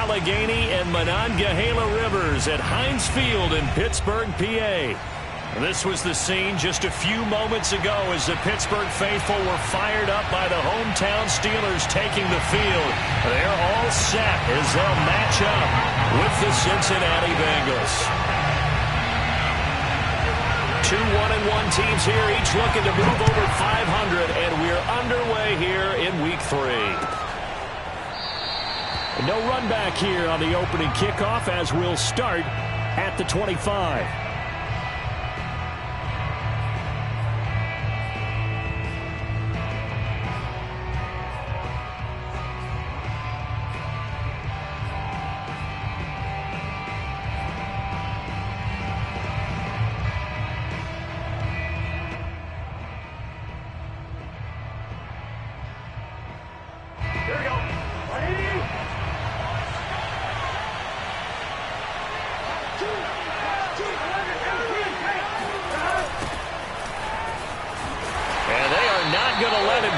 Allegheny and Monongahela Rivers at Heinz Field in Pittsburgh, PA. This was the scene just a few moments ago as the Pittsburgh faithful were fired up by the hometown Steelers taking the field. They're all set as they'll match up with the Cincinnati Bengals. 2 1-1 teams here, each looking to move over 500, and we're underway here in Week 3. No run back here on the opening kickoff as we'll start at the 25.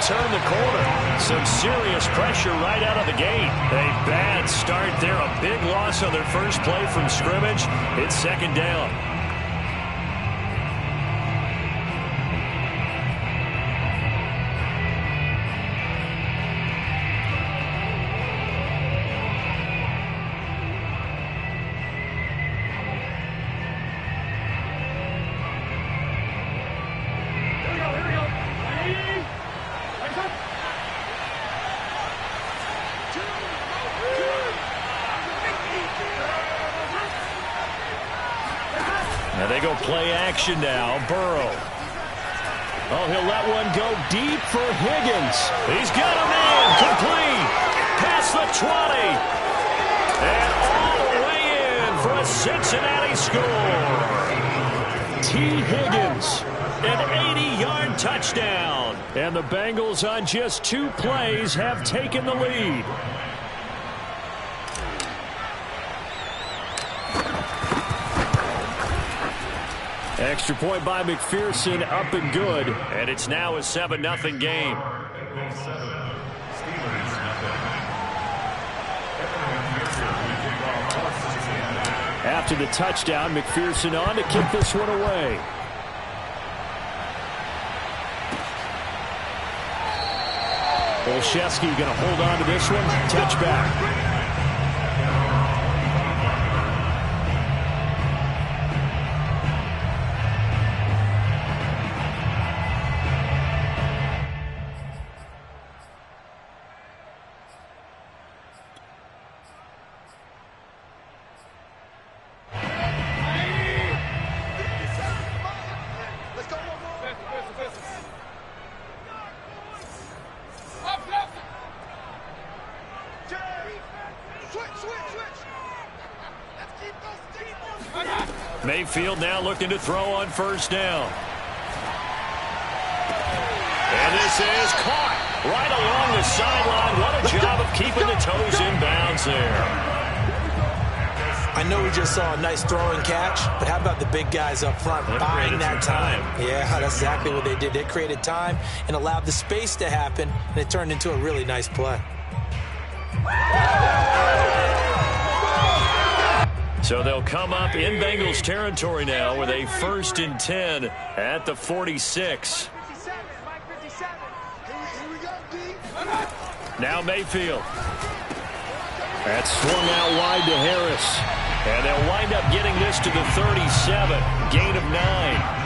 Turn the corner. Some serious pressure right out of the gate. A bad start there. A big loss on their first play from scrimmage. It's second down. Now they go play action now. Burrow. Oh, he'll let one go deep for Higgins. He's got a man. Complete. Past the 20. And all the way in for a Cincinnati score. T. Higgins. An 80-yard touchdown. And the Bengals on just 2 plays have taken the lead. Extra point by McPherson, up and good. And it's now a 7-0 game. After the touchdown, McPherson on to kick this one away. Olszewski going to hold on to this one. Touchback. Mayfield now looking to throw on first down. And this is caught right along the sideline. What a job of keeping the toes in bounds there. I know we just saw a nice throwing catch, but how about the big guys up front buying that time? Yeah, that's exactly what they did. They created time and allowed the space to happen, and it turned into a really nice play. So they'll come up in Bengals territory now with a 1st and 10 at the 46. Now Mayfield. That's swung out wide to Harris. And they'll wind up getting this to the 37. Gain of 9.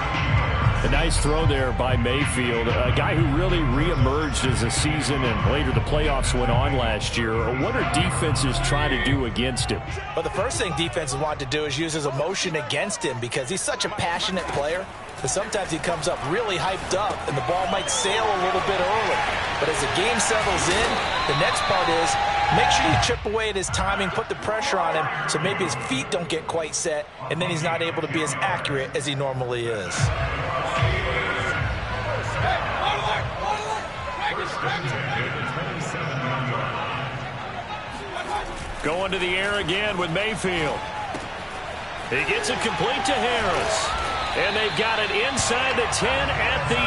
A nice throw there by Mayfield, a guy who really reemerged as the season and later the playoffs went on last year. What are defenses trying to do against him? Well, the first thing defenses want to do is use his emotion against him because he's such a passionate player that sometimes he comes up really hyped up and the ball might sail a little bit early. But as the game settles in, the next part is make sure you chip away at his timing, put the pressure on him so maybe his feet don't get quite set, and then he's not able to be as accurate as he normally is. Going to the air again with Mayfield. He gets it complete to Harris. And they've got it inside the 10 at the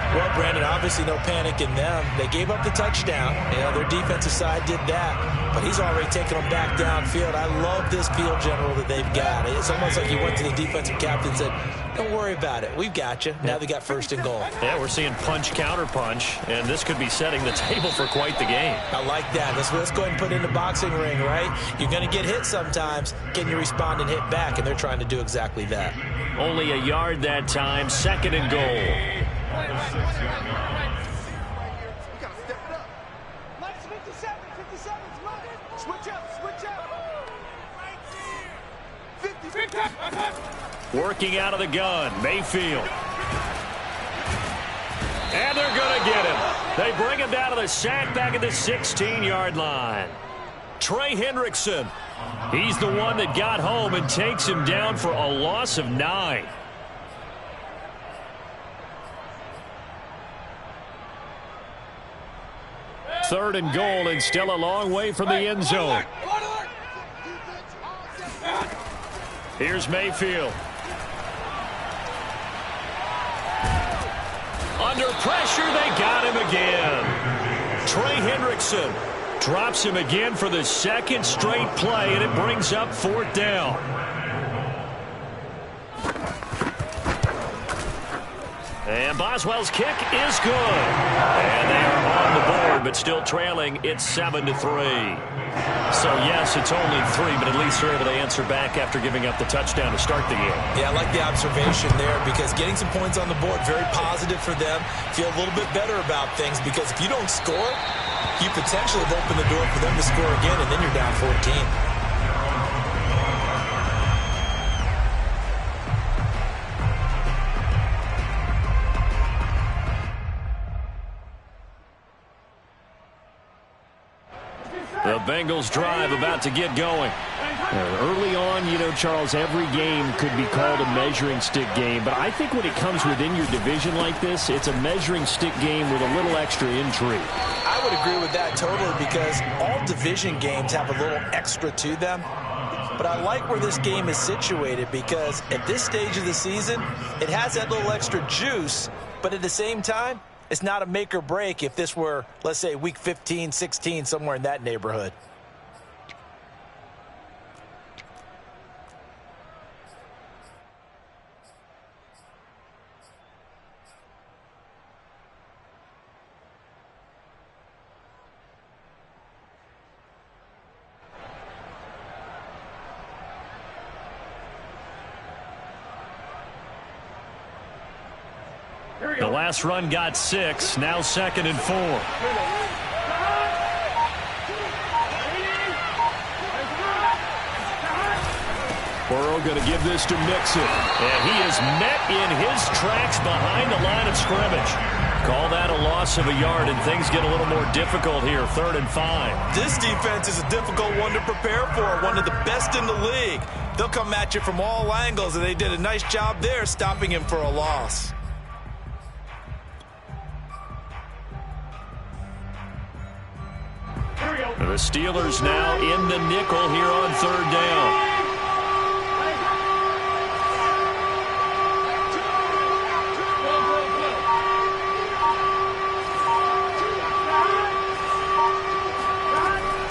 8. Well, Brandon, obviously no panic in them. They gave up the touchdown. You know, their defensive side did that, but he's already taken them back downfield. I love this field general that they've got. It's almost like he went to the defensive captain and said, don't worry about it. We've got you. Now they got first and goal. Yeah, we're seeing punch, counter punch, and this could be setting the table for quite the game. I like that. Let's go ahead and put it in the boxing ring, right? You're going to get hit sometimes. Can you respond and hit back? And they're trying to do exactly that. Only a yard that time, second and goal. Working out of the gun, Mayfield. And they're going to get him. They bring him down to the sack back at the 16-yard line. Trey Hendrickson. He's the one that got home and takes him down for a loss of 9. Third and goal, and still a long way from the end zone. Here's Mayfield. Under pressure, they got him again. Trey Hendrickson drops him again for the second straight play, and it brings up fourth down. And Boswell's kick is good. And they are on the board, but still trailing. It's 7-3. So, yes, it's only 3, but at least they're able to answer back after giving up the touchdown to start the game. Yeah, I like the observation there because getting some points on the board, very positive for them. Feel a little bit better about things because if you don't score, you potentially have opened the door for them to score again, and then you're down 14. The Bengals drive about to get going. Early on, you know, Charles, every game could be called a measuring stick game. But I think when it comes within your division like this, it's a measuring stick game with a little extra intrigue. I would agree with that totally because all division games have a little extra to them. But I like where this game is situated because at this stage of the season, it has that little extra juice. But at the same time, it's not a make or break if this were, let's say, week 15, 16, somewhere in that neighborhood. The last run got 6, now 2nd and 4. Burrow going to give this to Mixon. And he is met in his tracks behind the line of scrimmage. Call that a loss of a yard, and things get a little more difficult here, 3rd and 5. This defense is a difficult one to prepare for, one of the best in the league. They'll come at you from all angles, and they did a nice job there stopping him for a loss. The Steelers now in the nickel here on 3rd down.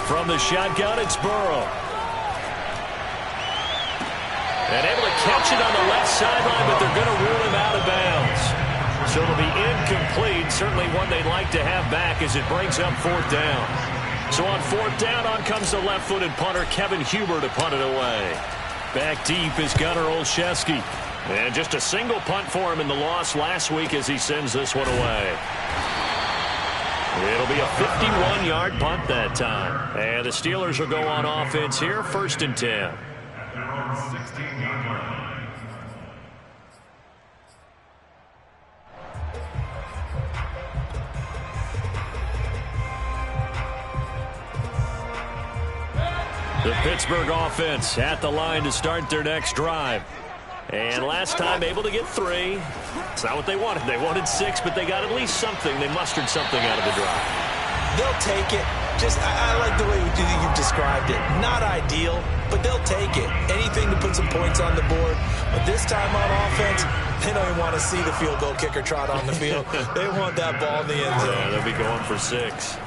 From the shotgun, it's Burrow. And able to catch it on the left sideline, but they're going to rule him out of bounds. So it'll be incomplete. Certainly one they'd like to have back as it brings up 4th down. So on 4th down, on comes the left-footed punter, Kevin Huber, to punt it away. Back deep is Gunnar Olszewski. And just a single punt for him in the loss last week as he sends this one away. It'll be a 51-yard punt that time. And the Steelers will go on offense here, 1st and 10. The Pittsburgh offense at the line to start their next drive. And last time able to get 3. It's not what they wanted. They wanted 6, but they got at least something. They mustered something out of the drive. They'll take it. I like the way you've described deserved it. Not ideal, but they'll take it. Anything to put some points on the board. But this time on offense, they don't even want to see the field goal kicker trot on the field. They want that ball in the end zone. Yeah, they'll be going for 6.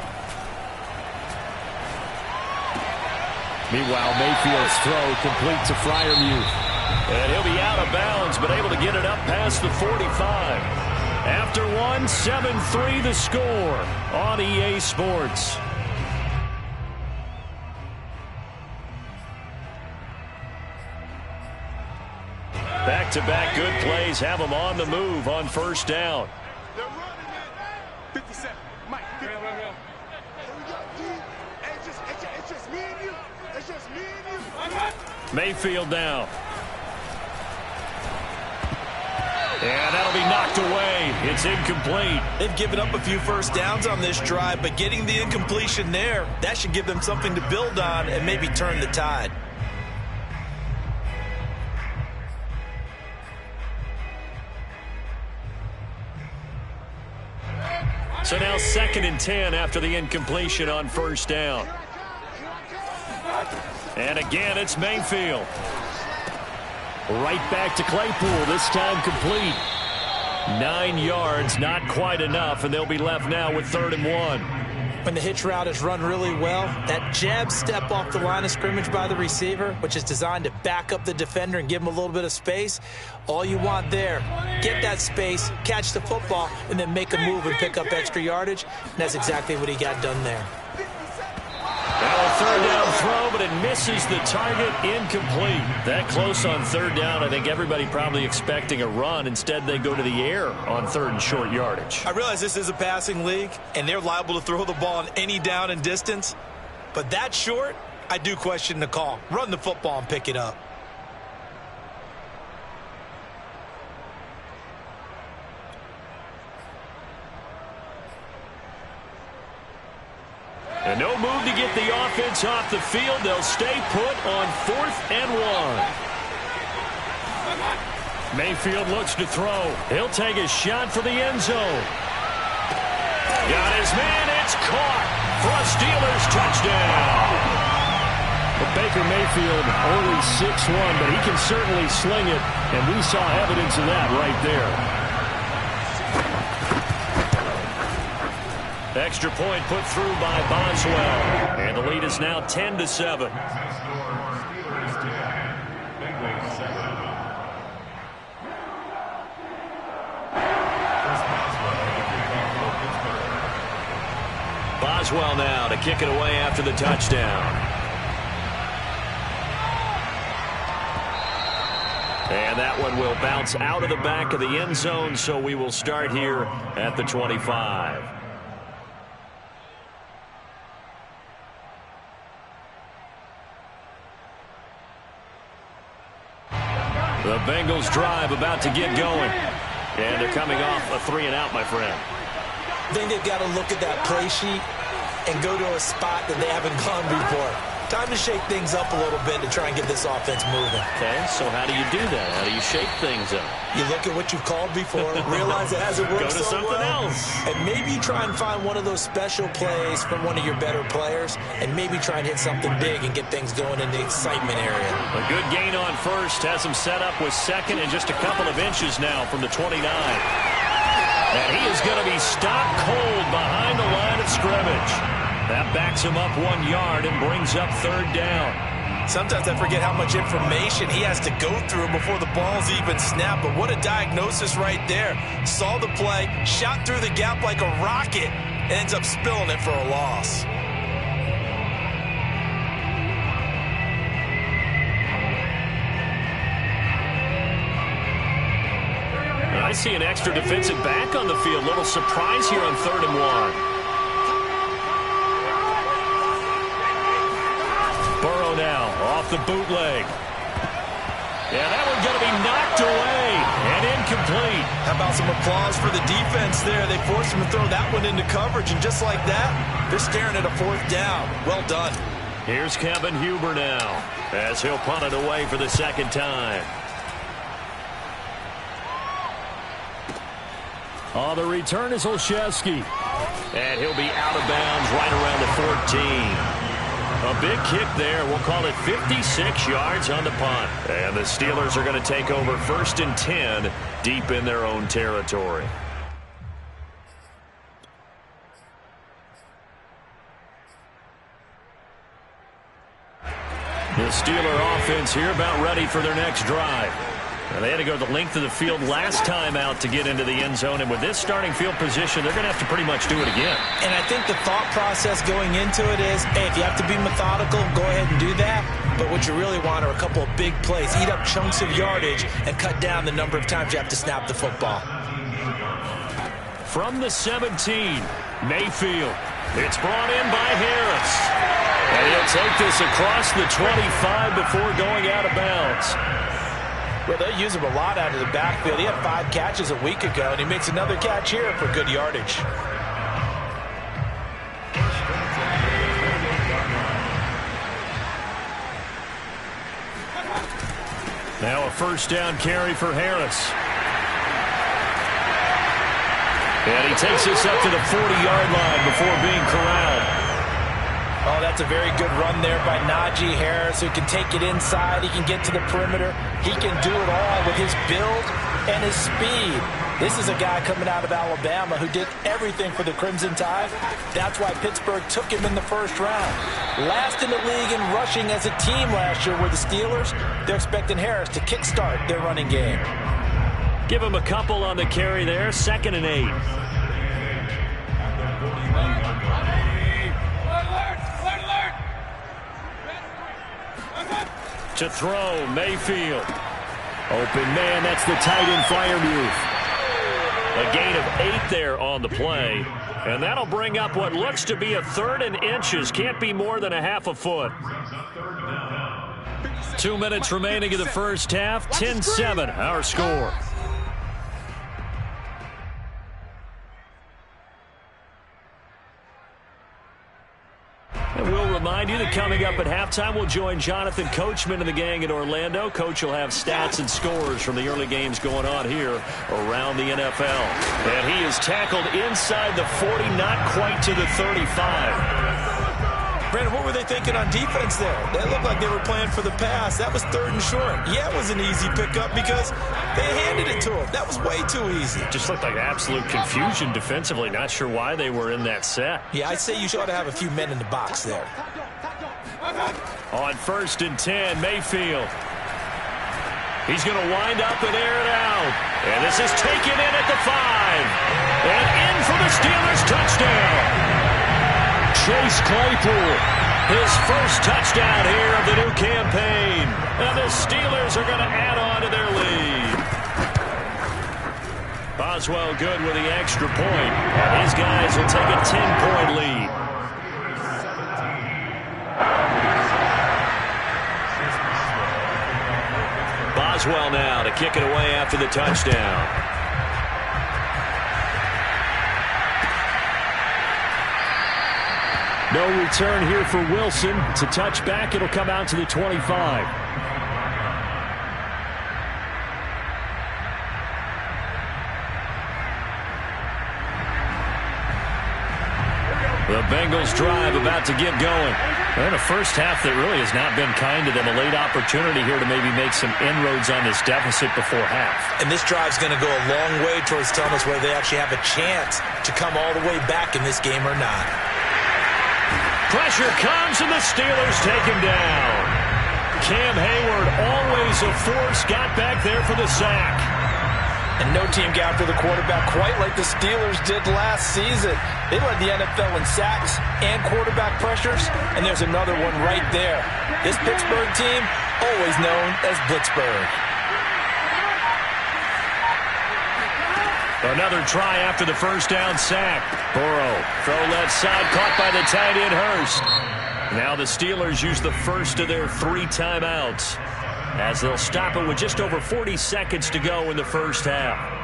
Meanwhile, Mayfield's throw complete to Freiermuth. And he'll be out of bounds, but able to get it up past the 45. After one, 7-3 the score on EA Sports. Back-to-back good plays have them on the move on first down. They're running it. 57. Mike, it's just me and you. It's just me and you. Mayfield down. And that'll be knocked away. It's incomplete. They've given up a few first downs on this drive, but getting the incompletion there, that should give them something to build on and maybe turn the tide. So now 2nd and 10 after the incompletion on first down. And again, it's Mayfield. Right back to Claypool, this time complete. 9 yards, not quite enough, and they'll be left now with 3rd and 1. When the hitch route is run really well, that jab step off the line of scrimmage by the receiver, which is designed to back up the defender and give him a little bit of space, all you want there, get that space, catch the football, and then make a move and pick up extra yardage. And that's exactly what he got done there. Now a 3rd down throw, but it misses the target, incomplete. That close on 3rd down, I think everybody probably expecting a run. Instead, they go to the air on 3rd and short yardage. I realize this is a passing league, and they're liable to throw the ball on any down and distance. But that short, I do question the call. Run the football and pick it up. And no move to get the offense off the field. They'll stay put on 4th and 1. Mayfield looks to throw. He'll take a shot for the end zone. Got his man. It's caught for a Steelers touchdown. But Baker Mayfield only 6'1", but he can certainly sling it, and we saw evidence of that right there. Extra point put through by Boswell. And the lead is now 10-7. Boswell now to kick it away after the touchdown. And that one will bounce out of the back of the end zone, so we will start here at the 25. The Bengals drive about to get going. And they're coming off a 3-and-out, my friend. I think they've got to look at that play sheet and go to a spot that they haven't gone before. Time to shake things up a little bit to try and get this offense moving. Okay, so how do you do that? How do you shake things up? You look at what you've called before, realize it hasn't worked Go to so something well, else. and maybe try and find one of those special plays from one of your better players, and maybe try and hit something big and get things going in the excitement area. A good gain on first has him set up with 2nd and just a couple of inches now from the 29. And he is going to be stopped cold behind the line of scrimmage. That backs him up 1 yard and brings up 3rd down. Sometimes I forget how much information he has to go through before the ball's even snapped, but what a diagnosis right there. Saw the play, shot through the gap like a rocket, and ends up spilling it for a loss. I see an extra defensive back on the field. Little surprise here on 3rd and 1. Burrow now off the bootleg. Yeah, that one's going to be knocked away and incomplete. How about some applause for the defense there? They forced him to throw that one into coverage, and just like that, they're staring at a 4th down. Well done. Here's Kevin Huber now as he'll punt it away for the 2nd time. On the return is Olszewski. And he'll be out of bounds right around the 14. A big kick there. We'll call it 56 yards on the punt. And the Steelers are going to take over 1st and 10 deep in their own territory. The Steeler offense here about ready for their next drive. Now, they had to go the length of the field last time out to get into the end zone, and with this starting field position, they're going to have to pretty much do it again. And I think the thought process going into it is, hey, if you have to be methodical, go ahead and do that. But what you really want are a couple of big plays, eat up chunks of yardage, and cut down the number of times you have to snap the football. From the 17, Mayfield. It's brought in by Harris. And he'll take this across the 25 before going out of bounds. Well, they use him a lot out of the backfield. He had 5 catches a week ago, and he makes another catch here for good yardage. Now a 1st down carry for Harris. And he takes this up to the 40-yard line before being corralled. Oh, that's a very good run there by Najee Harris, who can take it inside. He can get to the perimeter. He can do it all with his build and his speed. This is a guy coming out of Alabama who did everything for the Crimson Tide. That's why Pittsburgh took him in the 1st round. Last in the league in rushing as a team last year were the Steelers. They're expecting Harris to kickstart their running game. Give him a couple on the carry there. 2nd and 8. To throw, Mayfield. Open man, that's the tight end Freiermuth. A gain of 8 there on the play. And that'll bring up what looks to be a 3rd and inches. Can't be more than a half a foot. 2 minutes remaining in the first half. 10-7, our score. And we'll remind you that coming up at halftime, we'll join Jonathan Coachman and the gang in Orlando. Coach will have stats and scores from the early games going on here around the NFL. And he is tackled inside the 40, not quite to the 35. Brandon, what were they thinking on defense there? That looked like they were playing for the pass. That was 3rd and short. Yeah, it was an easy pickup because they handed it to him. That was way too easy. Just looked like absolute confusion defensively. Not sure why they were in that set. Yeah, I'd say you ought to have a few men in the box there. On 1st and 10, Mayfield. He's going to wind up and air it out. And this is taken in at the 5. And in for the Steelers touchdown. Chase Claypool, his 1st touchdown here of the new campaign. And the Steelers are going to add on to their lead. Boswell good with the extra point. And his guys will take a 10-point lead. Boswell now to kick it away after the touchdown. No return here for Wilson. It's a touchback. It'll come out to the 25. The Bengals drive about to get going. And a first half that really has not been kind to them. A late opportunity here to maybe make some inroads on this deficit before half. And this drive's going to go a long way towards telling us whether they actually have a chance to come all the way back in this game or not. Pressure comes, and the Steelers take him down. Cam Hayward, always a force, got back there for the sack. And no team got after the quarterback quite like the Steelers did last season. They led the NFL in sacks and quarterback pressures, and there's another one right there. This Pittsburgh team, always known as Blitzburgh. Another try after the 1st down sack. Burrow, throw left side, caught by the tight end Hurst. Now the Steelers use the 1st of their 3 timeouts as they'll stop it with just over 40 seconds to go in the first half.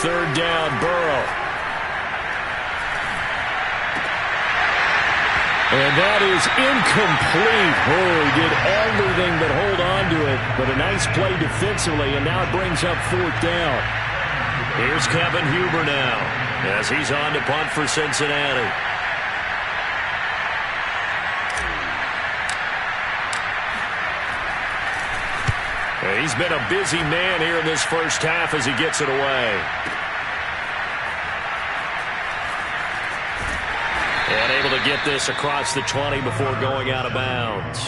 third down, Burrow. And that is incomplete. Oh, he did everything but hold on to it. But a nice play defensively, and now it brings up fourth down. Here's Kevin Huber now as he's on to punt for Cincinnati. He's been a busy man here in this first half as he gets it away. And able to get this across the 20 before going out of bounds.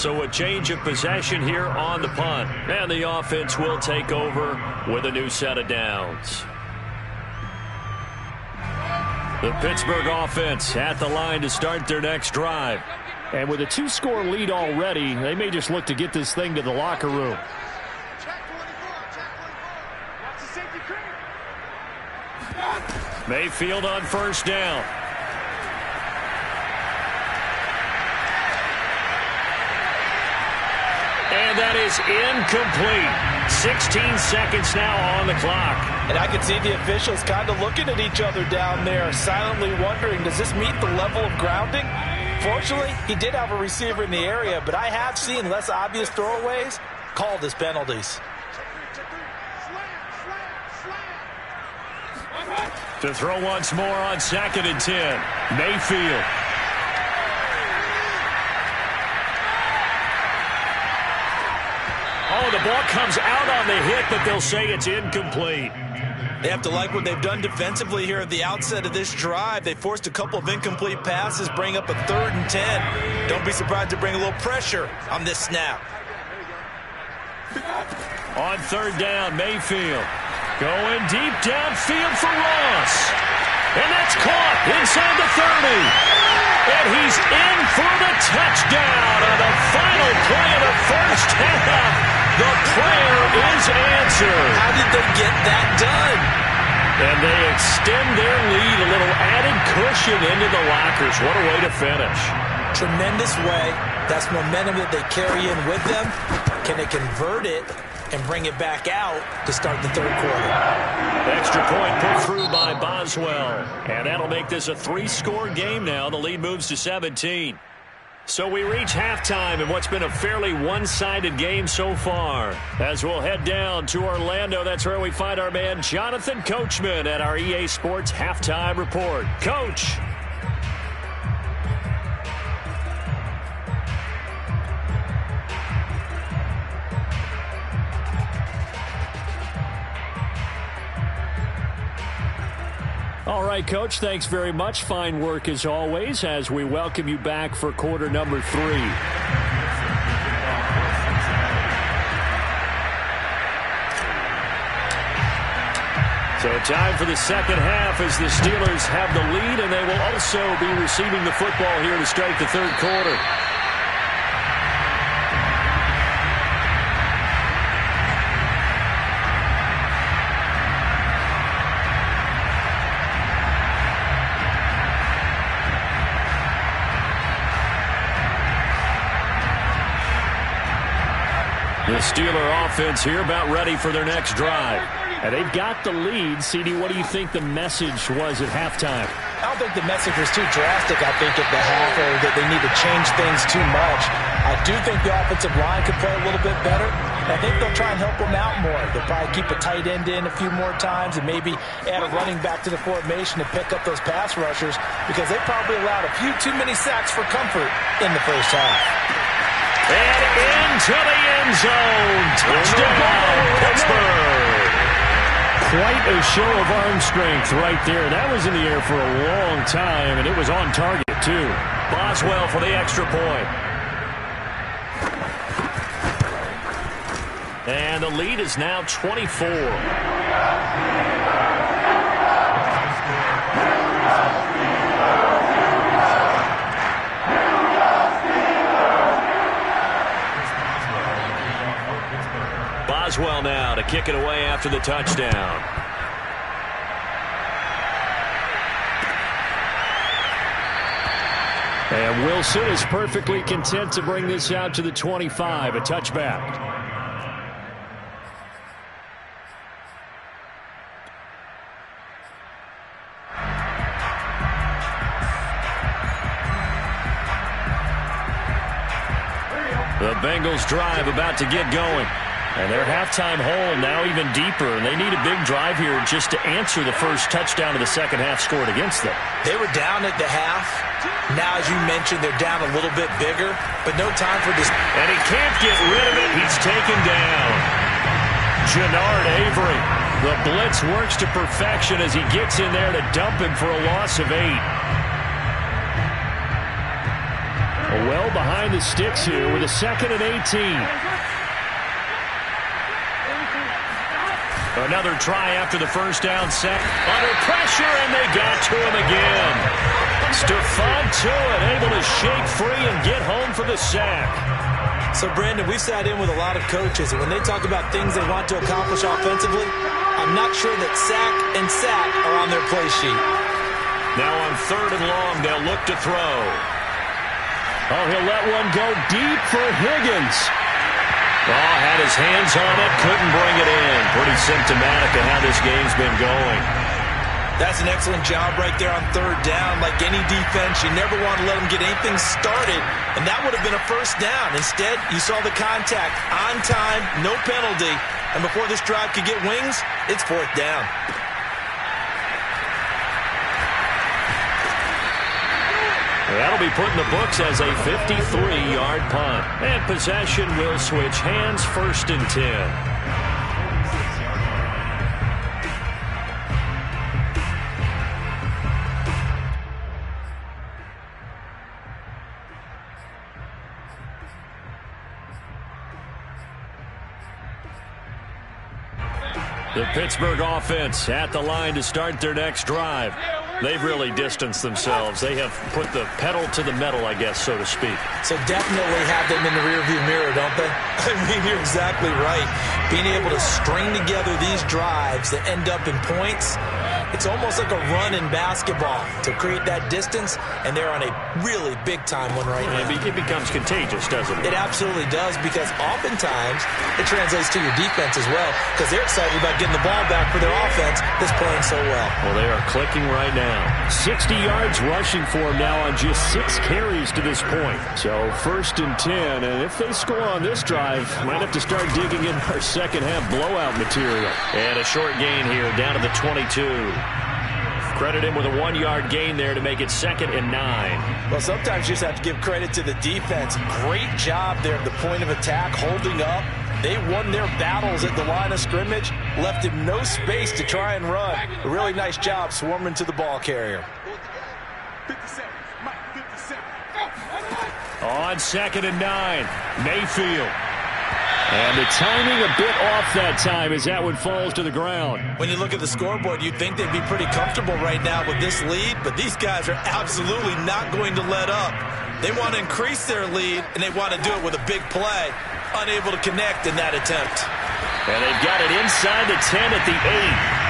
So a change of possession here on the punt. And the offense will take over with a new set of downs. The Pittsburgh offense at the line to start their next drive. And with a 2-score lead already, they may just look to get this thing to the locker room. Mayfield on first down. And that is incomplete. 16 seconds now on the clock. And I can see the officials kind of looking at each other down there, silently wondering, does this meet the level of grounding? Fortunately, he did have a receiver in the area, but I have seen less obvious throwaways called as penalties. To throw once more on 2nd and 10. Mayfield. Oh, the ball comes out on the hit, but they'll say it's incomplete. They have to like what they've done defensively here at the outset of this drive. They forced a couple of incomplete passes, bring up a 3rd and 10. Don't be surprised to bring a little pressure on this snap. On 3rd down, Mayfield. Going deep downfield for Ross. And that's caught inside the 30. And he's in for the touchdown on the final play of the first half. The prayer is answered. How did they get that done? And they extend their lead, a little added cushion into the lockers. What a way to finish. Tremendous way. That's momentum that they carry in with them. Can they convert it and bring it back out to start the 3rd quarter? Extra point put through by Boswell. And that'll make this a 3-score game now. The lead moves to 17. So we reach halftime in what's been a fairly one-sided game so far. As we'll head down to Orlando, that's where we find our man Jonathan Coachman at our EA Sports Halftime Report. Coach. All right, Coach, thanks very much. Fine work as always as we welcome you back for quarter number 3. So time for the second half as the Steelers have the lead, and they will also be receiving the football here to start the 3rd quarter. The Steeler offense here about ready for their next drive. And they've got the lead. CD, what do you think the message was at halftime? I don't think the message was too drastic, I think, at the half, or that they need to change things too much. I do think the offensive line could play a little bit better. I think they'll try and help them out more. They'll probably keep a tight end in a few more times and maybe add a running back to the formation to pick up those pass rushers, because they probably allowed a few too many sacks for comfort in the first half. And into the end zone. Touchdown, Pittsburgh. Quite a show of arm strength right there. That was in the air for a long time, and it was on target, too. Boswell for the extra point. And the lead is now 24. Boswell now to kick it away after the touchdown. And Wilson is perfectly content to bring this out to the 25, a touchback. The Bengals drive about to get going. And their halftime hole now even deeper, and they need a big drive here just to answer the first touchdown of the second half scored against them. They were down at the half. Now, as you mentioned, they're down a little bit bigger, but no time for this. And he can't get rid of it. He's taken down. Jannard Avery. The blitz works to perfection as he gets in there to dump him for a loss of 8. Well behind the sticks here with a 2nd and 18. Another try after the first down set. Under pressure, and they got to him again. Stephon Tuitt able to shake free and get home for the sack. So, Brandon, we've sat in with a lot of coaches, and when they talk about things they want to accomplish offensively, I'm not sure that sack and sack are on their play sheet. Now on 3rd and long, they'll look to throw. Oh, he'll let one go deep for Higgins. Oh, had his hands on it, couldn't bring it in. Pretty symptomatic of how this game's been going. That's an excellent job right there on 3rd down. Like any defense, you never want to let them get anything started, and that would have been a first down. Instead, you saw the contact on time, no penalty, and before this drive could get wings, it's 4th down. That'll be put in the books as a 53-yard punt. And possession will switch hands, 1st and 10. The Pittsburgh offense at the line to start their next drive. They've really distanced themselves. They have put the pedal to the metal, I guess, so to speak. So definitely have them in the rearview mirror, don't they? I mean, you're exactly right. Being able to string together these drives that end up in points, it's almost like a run in basketball to create that distance, and they're on a really big-time one right now. It becomes contagious, doesn't it? It absolutely does, because oftentimes it translates to your defense as well, because they're excited about getting the ball back for their offense that's playing so well. Well, they are clicking right now. 60 yards rushing for him now on just 6 carries to this point. So 1st and 10, and if they score on this drive, might have to start digging in our second half blowout material. And a short gain here down to the 22. Credit him with a 1-yard gain there to make it 2nd and 9. Well, sometimes you just have to give credit to the defense. Great job there at the point of attack, holding up. They won their battles at the line of scrimmage, left him no space to try and run. A really nice job swarming to the ball carrier. 57, Mike, 57. On 2nd and 9, Mayfield. And the timing a bit off that time as that one falls to the ground. When you look at the scoreboard, you'd think they'd be pretty comfortable right now with this lead, but these guys are absolutely not going to let up. They want to increase their lead, and they want to do it with a big play. Unable to connect in that attempt. And they've got it inside the 10 at the 8.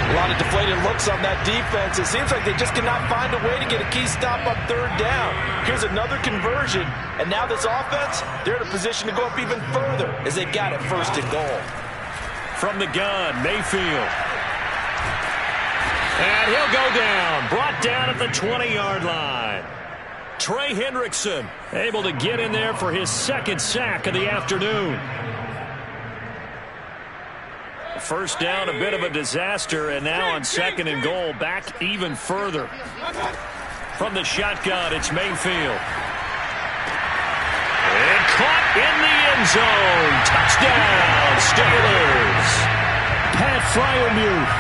A lot of deflated looks on that defense. It seems like they just cannot find a way to get a key stop on 3rd down. Here's another conversion, and now this offense, they're in a position to go up even further as they've got it 1st and goal. From the gun, Mayfield. And he'll go down. Brought down at the 20-yard line. Trey Hendrickson able to get in there for his 2nd sack of the afternoon. First down, a bit of a disaster, and now on 2nd and goal, back even further. From the shotgun, it's Mayfield. And caught in the end zone. Touchdown, Steelers. Pat Freiermuth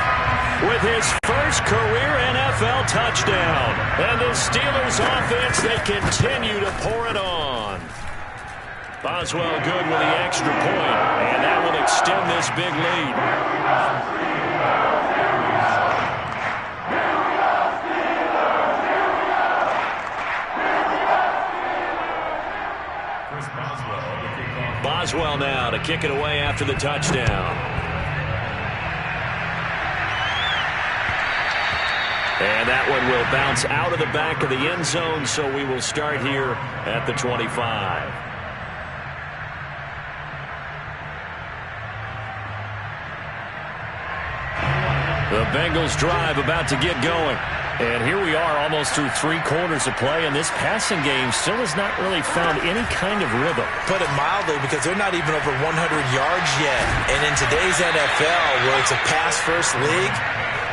with his first career NFL touchdown. And the Steelers offense, they continue to pour it on. Boswell good with the extra point, and that will extend this big lead. Boswell now to kick it away after the touchdown. And that one will bounce out of the back of the end zone, so we will start here at the 25. The Bengals drive about to get going. And here we are almost through 3 quarters of play, and this passing game still has not really found any kind of rhythm. Put it mildly, because they're not even over 100 yards yet. And in today's NFL, where it's a pass-first league,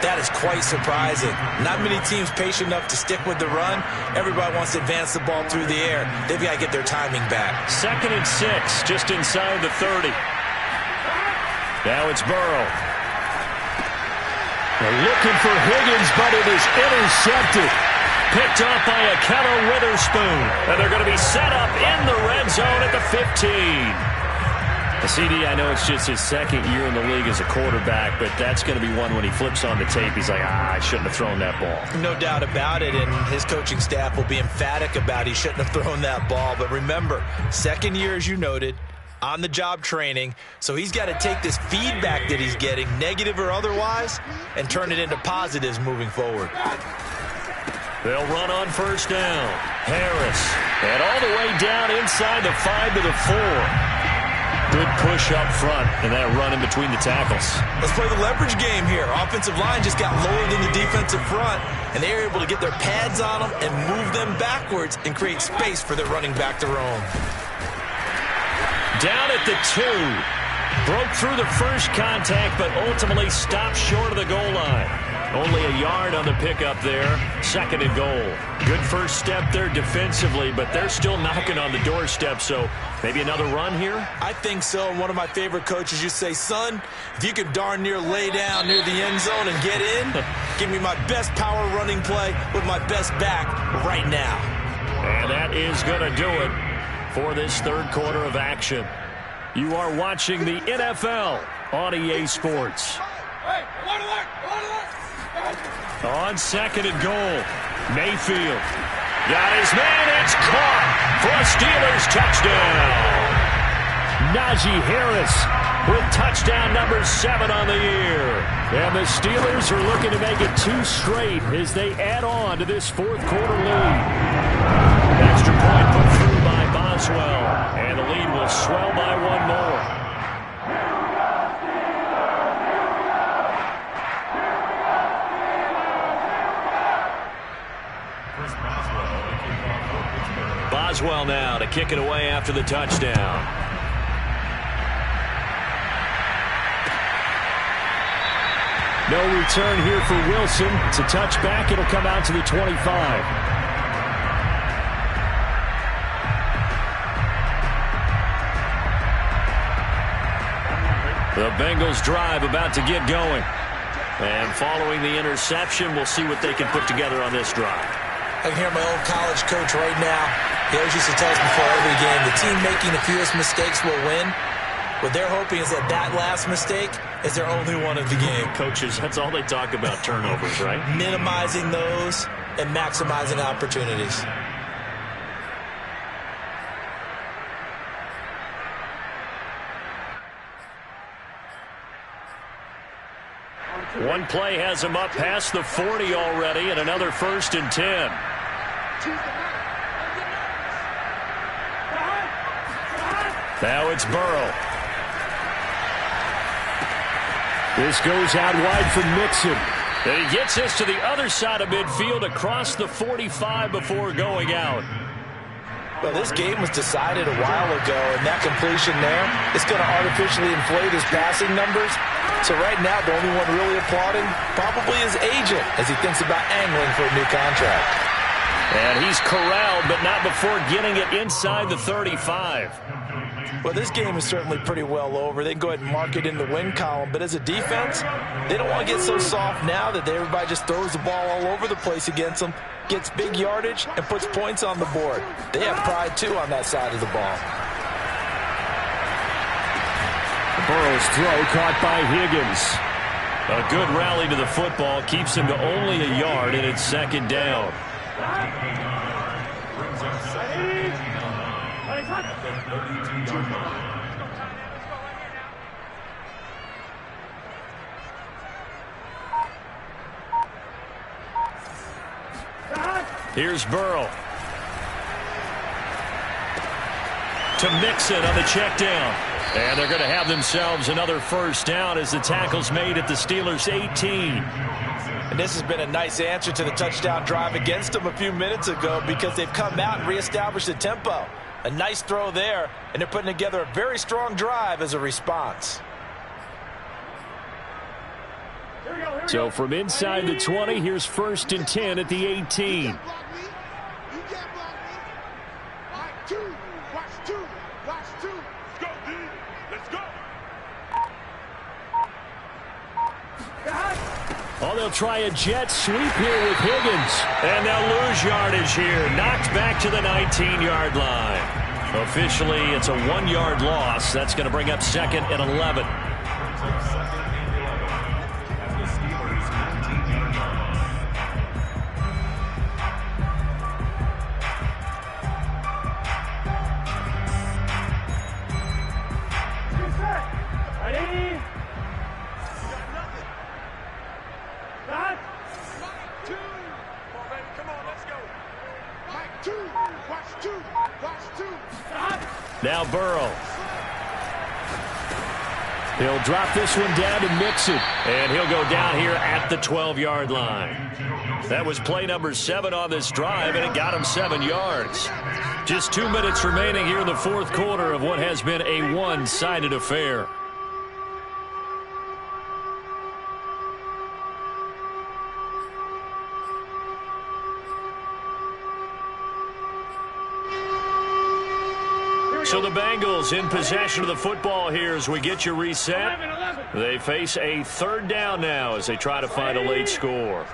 that is quite surprising. Not many teams patient enough to stick with the run. Everybody wants to advance the ball through the air. They've got to get their timing back. 2nd and 6, just inside the 30. Now it's Burrow. They're looking for Higgins, but it is intercepted. Picked off by Akello Witherspoon. And they're going to be set up in the red zone at the 15. CD, I know it's just his 2nd year in the league as a quarterback, but that's going to be one when he flips on the tape. He's like, I shouldn't have thrown that ball. No doubt about it, and his coaching staff will be emphatic about he shouldn't have thrown that ball. But remember, 2nd year, as you noted, on-the-job training, so he's got to take this feedback that he's getting, negative or otherwise, and turn it into positives moving forward. They'll run on 1st down. Harris, and all the way down inside the 5 to the 4. Good push up front, and that run in between the tackles. Let's play the leverage game here. Offensive line just got lower than the defensive front, and they were able to get their pads on them and move them backwards and create space for their running back to roam. Down at the 2. Broke through the first contact, but ultimately stopped short of the goal line. Only a yard on the pickup there. 2nd and goal. Good first step there defensively, but they're still knocking on the doorstep, so maybe another run here? I think so. And one of my favorite coaches used to say, son, if you could darn near lay down near the end zone and get in, give me my best power running play with my best back right now. And that is going to do it for this 3rd quarter of action. You are watching the NFL on EA Sports. On 2nd and goal, Mayfield got his man. It's caught for a Steelers touchdown. Najee Harris with touchdown number 7 on the year. And the Steelers are looking to make it 2 straight as they add on to this 4th quarter lead. Extra point put through by Boswell, and the lead will swell by 1 more. Boswell now to kick it away after the touchdown. No return here for Wilson. It's a touchback. It'll come out to the 25. The Bengals drive about to get going. And following the interception, we'll see what they can put together on this drive. I can hear my old college coach right now. He always used to tell us before every game, the team making the fewest mistakes will win. What they're hoping is that that last mistake is their only one of the game. Coaches, that's all they talk about, turnovers, right? Minimizing those and maximizing opportunities. One play has him up past the 40 already, and another 1st and 10. Now it's Burrow. This goes out wide for Mixon. And he gets this to the other side of midfield across the 45 before going out. Well, this game was decided a while ago, and that completion there is going to artificially inflate his passing numbers. So right now, the only one really applauding probably his agent as he thinks about angling for a new contract. And he's corralled, but not before getting it inside the 35. Well, this game is certainly pretty well over. They can go ahead and mark it in the win column. But as a defense, they don't want to get so soft now that everybody just throws the ball all over the place against them, gets big yardage, and puts points on the board. They have pride, too, on that side of the ball. Burrow's throw caught by Higgins. A good rally to the football keeps him to only a yard, and it's 2nd down. Here's Burrow. To Mixon on the check down. And they're going to have themselves another first down as the tackle's made at the Steelers' 18. And this has been a nice answer to the touchdown drive against them a few minutes ago because they've come out and reestablished the tempo. A nice throw there, and they're putting together a very strong drive as a response. So from inside the 20, here's 1st and 10 at the 18. Oh, they'll try a jet sweep here with Higgins. And they'll lose yardage here. Knocked back to the 19-yard line. Officially, it's a 1-yard loss. That's going to bring up 2nd and 11. Now Burrow. He'll drop this one down to Mixon. And he'll go down here at the 12-yard line. That was play number 7 on this drive, and it got him 7 yards. Just 2 minutes remaining here in the 4th quarter of what has been a one-sided affair. So the Bengals in possession of the football here as we get you reset. They face a 3rd down now as they try to find a late score.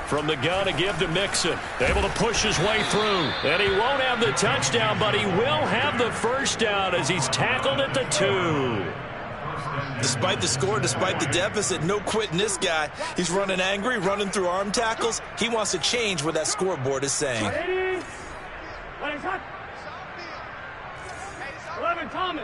From the gun, a give to Mixon. Able to push his way through. And he won't have the touchdown, but he will have the first down as he's tackled at the 2. Despite the score, despite the deficit, no quitting this guy. He's running angry, running through arm tackles. He wants to change what that scoreboard is saying. 11 Thomas.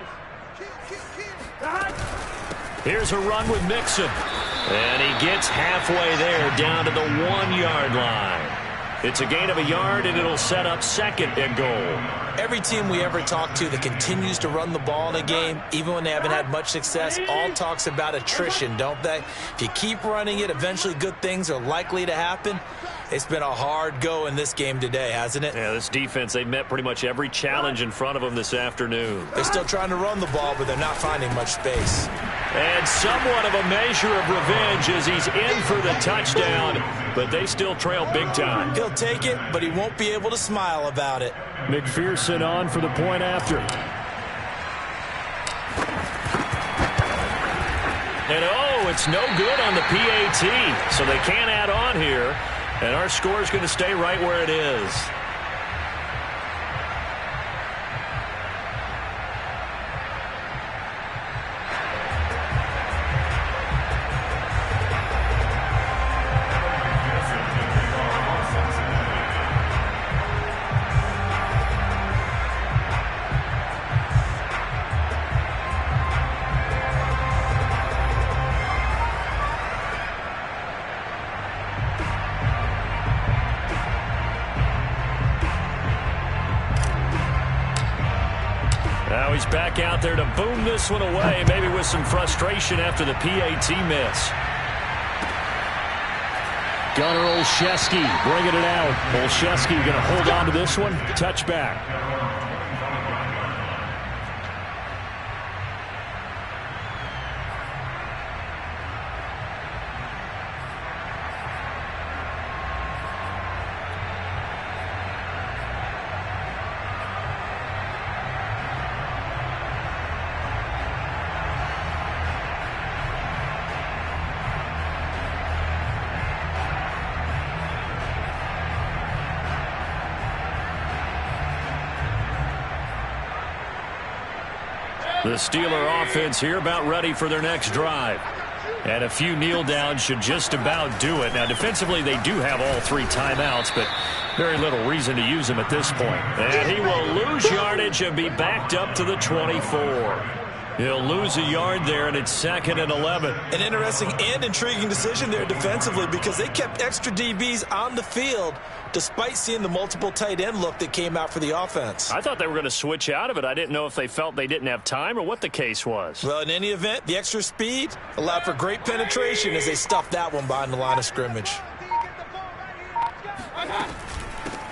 Here's a run with Mixon. And he gets halfway there down to the 1-yard line. It's a gain of a yard, and it'll set up 2nd and goal. Every team we ever talk to that continues to run the ball in a game, even when they haven't had much success, all talks about attrition, don't they? If you keep running it, eventually good things are likely to happen. It's been a hard go in this game today, hasn't it? Yeah, this defense, they met pretty much every challenge in front of them this afternoon. They're still trying to run the ball, but they're not finding much space. And somewhat of a measure of revenge as he's in for the touchdown, but they still trail big time. He'll take it, but he won't be able to smile about it. McPherson on for the point after. And oh, it's no good on the PAT, so they can't add on here. And our score is going to stay right where it is. Now he's back out there to boom this one away, maybe with some frustration after the PAT miss. Gunnar Olszewski bringing it out. Olszewski going to hold on to this one. Touchback. The Steeler offense here about ready for their next drive. And a few kneel downs should just about do it. Now, defensively, they do have all 3 timeouts, but very little reason to use them at this point. And he will lose yardage and be backed up to the 24. He'll lose a yard there, and it's 2nd and 11. An interesting and intriguing decision there defensively because they kept extra DBs on the field despite seeing the multiple tight end look that came out for the offense. I thought they were going to switch out of it. I didn't know if they felt they didn't have time or what the case was. Well, in any event, the extra speed allowed for great penetration as they stuffed that one behind the line of scrimmage.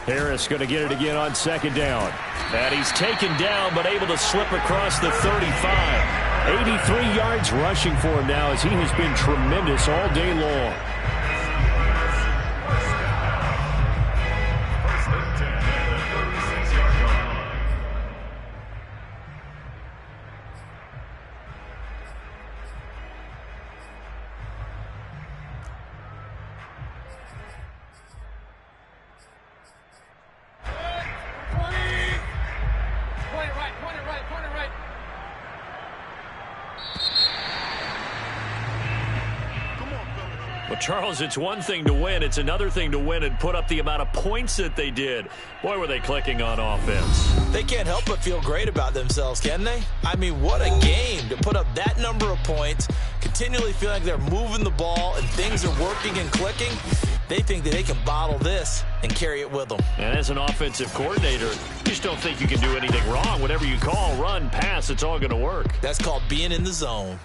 Harris going to get it again on 2nd down. And he's taken down but able to slip across the 35. 83 yards rushing for him now as he has been tremendous all day long. Well, Charles, it's one thing to win. It's another thing to win and put up the amount of points that they did. Boy, were they clicking on offense. They can't help but feel great about themselves, can they? I mean, what a game to put up that number of points, continually feeling like they're moving the ball and things are working and clicking. They think that they can bottle this and carry it with them. And as an offensive coordinator, you just don't think you can do anything wrong. Whatever you call, run, pass, it's all going to work. That's called being in the zone.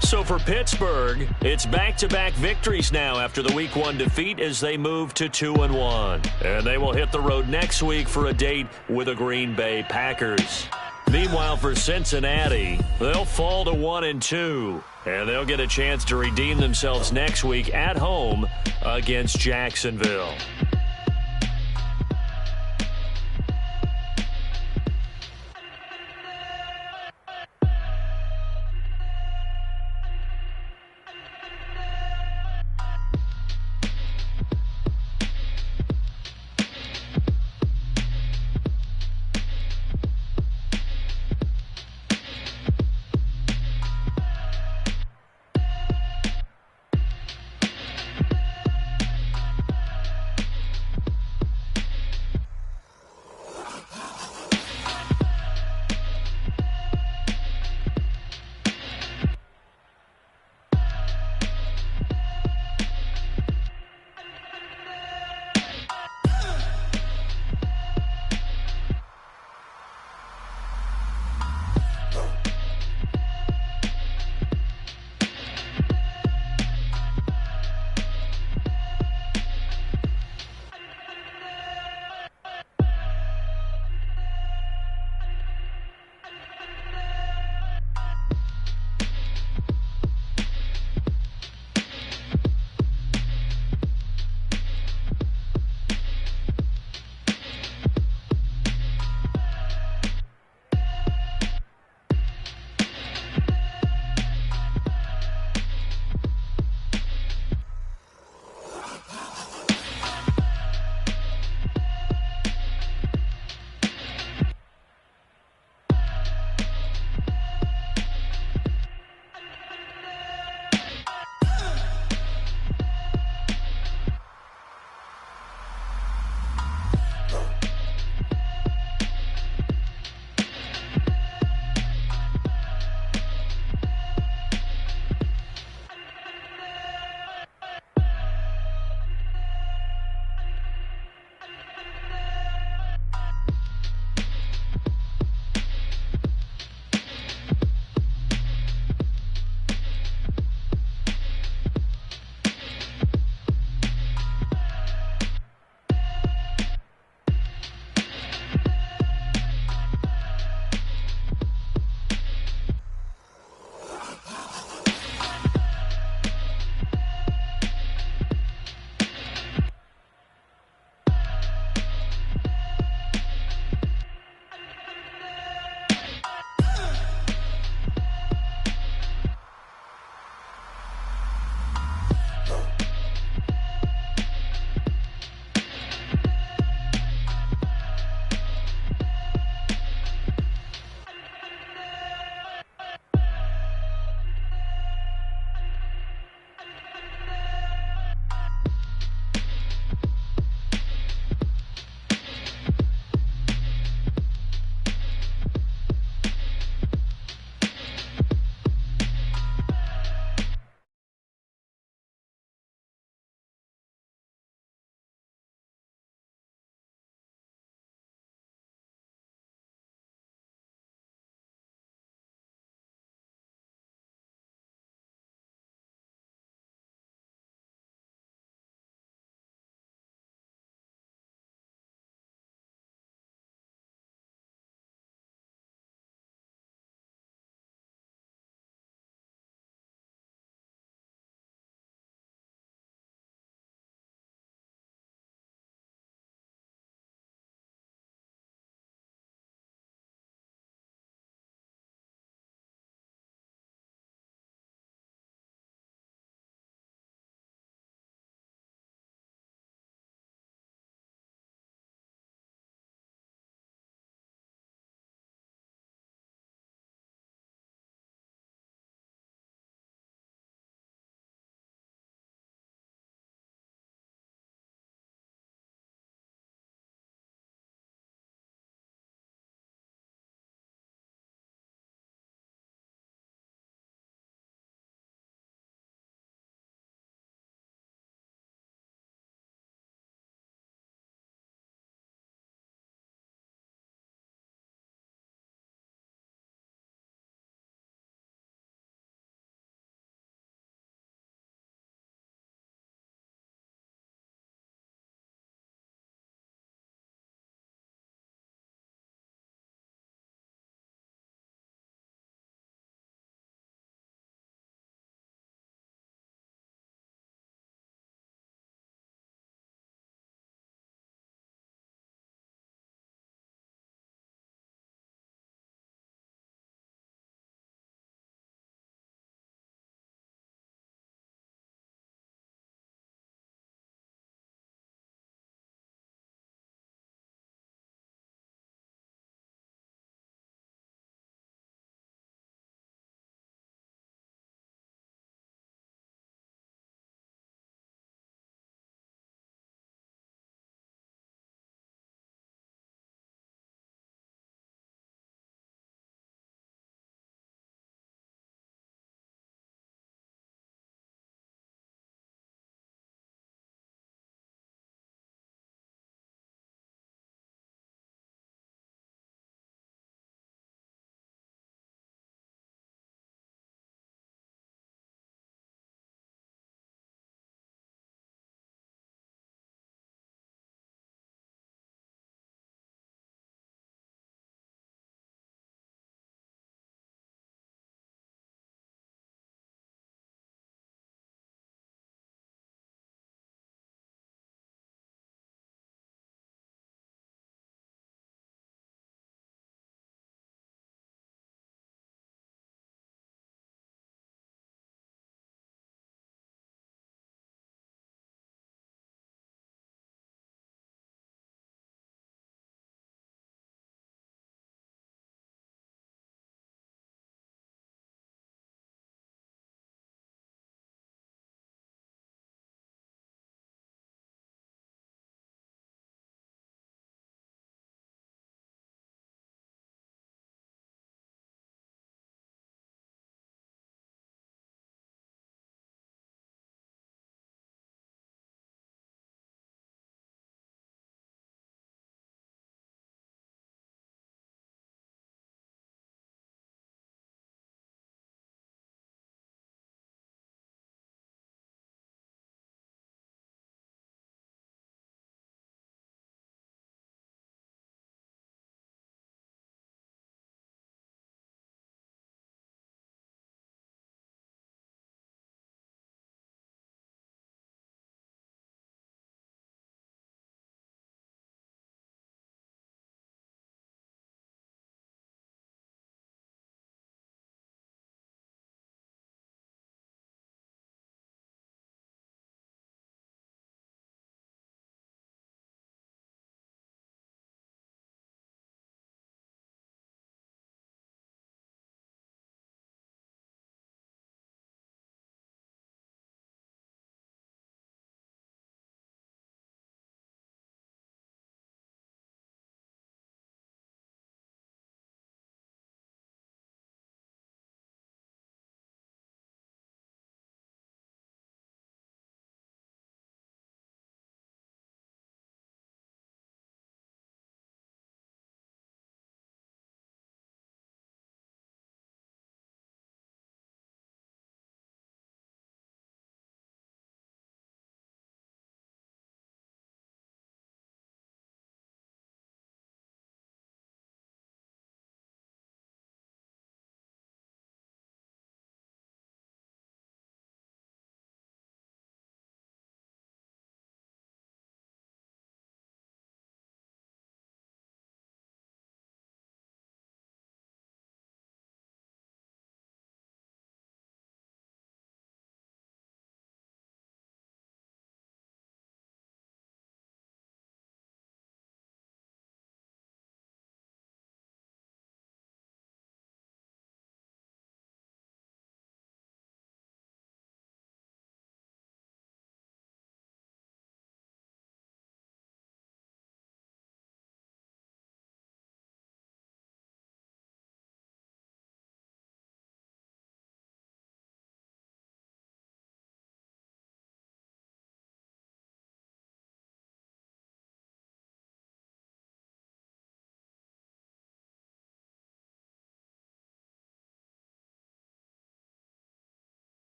So for Pittsburgh, it's back-to-back victories now after the Week 1 defeat as they move to 2-1. And they will hit the road next week for a date with the Green Bay Packers. Meanwhile, for Cincinnati, they'll fall to 1-2. And they'll get a chance to redeem themselves next week at home against Jacksonville.